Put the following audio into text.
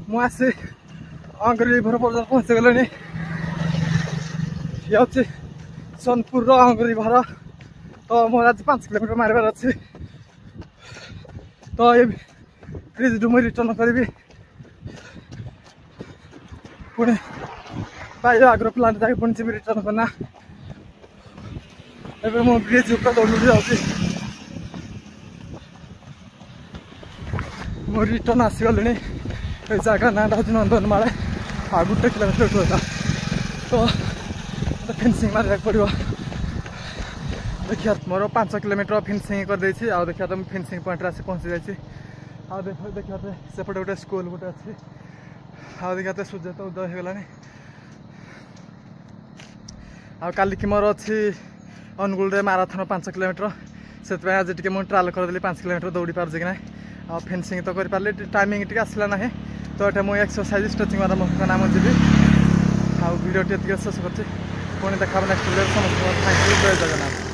ମୁଁ ଆସି ଅଙ୍ଗରିଭର ପର୍ଯ୍ୟନ୍ତ ପହଞ୍ଚିଗଲିଣି। ଇଏ ହେଉଛି ସୋନପୁରର ଅଙ୍ଗରିଭର। ତ ମୋର ଆଜି 5 କିଲୋମିଟର ମାରିବାର ଅଛି। ତ ଏ ବ୍ରିଜରୁ ମୁଁ ରିଟର୍ନ କରିବି ପୁଣି ବାୟୁ ଆଗ୍ରୋ ପ୍ଲାଣ୍ଟ ଯାଇକି ପୁଣି ଯିବି ରିଟର୍ନ କରିନା। ଏବେ ମୁଁ ବ୍ରିଜ ଉପରେ ଦୌଡ଼ି ଯାଉଛି। ମୁଁ ରିଟର୍ନ ଆସିଗଲିଣି। ଏ ଜାଗା ନାଁଟା ହେଉଛି ନନ୍ଦନମାଳ। ଆଉ 1 କିଲୋମିଟର ଏଠୁ ହେଲା। ତ ମୋତେ ଫେନ୍ସିଂ ମାରିବାକୁ ପଡ଼ିବ। ଦେଖିବା ମୋର 5 କିଲୋମିଟର ଫିନିସିଂ କରିଦେଇଛି। ଆଉ ଦେଖିବା ତ ମୁଁ ଫିନିସିଂ ପଏଣ୍ଟରେ ଆସି ପହଞ୍ଚି ଯାଇଛି। ଆଉ ଦେଖିବା ସେପଟେ ଗୋଟେ ସ୍କୁଲ ଗୋଟେ ଅଛି। ଆଉ ଦେଖିବା ସୂର୍ଯ୍ୟ ତ ଉଦୟ ହେଇଗଲାଣି। ଆଉ କାଲିକି ମୋର ଅଛି ଅନୁଗୁଳରେ ମାରାଥନ 5 କିଲୋମିଟର। ସେଥିପାଇଁ ଆଜି ଟିକେ ମୁଁ ଟ୍ରାଏଲ୍ କରିଦେଲି 5 କିଲୋମିଟର ଦୌଡ଼ି ପାରୁଛି କି ନାହିଁ। ଆଉ ଫେନ୍ସିଂ ତ କରିପାରିଲି, ଟାଇମିଂ ଟିକେ ଆସିଲା ନାହିଁ। ତ ଏଠି ମୁଁ ଏକ୍ସରସାଇଜ୍ ଷ୍ଟ୍ରେଚିଂ ନାମ ଯିବି। ଆଉ ଭିଡ଼ିଓଟି ଏତିକି ଶେଷ କରୁଛି। ପୁଣି ଦେଖା ହେବ ନେକ୍ସଟ ଭିଡ଼ିଓରେ। ସମସ୍ତଙ୍କୁ ଥ୍ୟାଙ୍କ ୟୁ, ଜୟ ଜଗନ୍ନାଥ।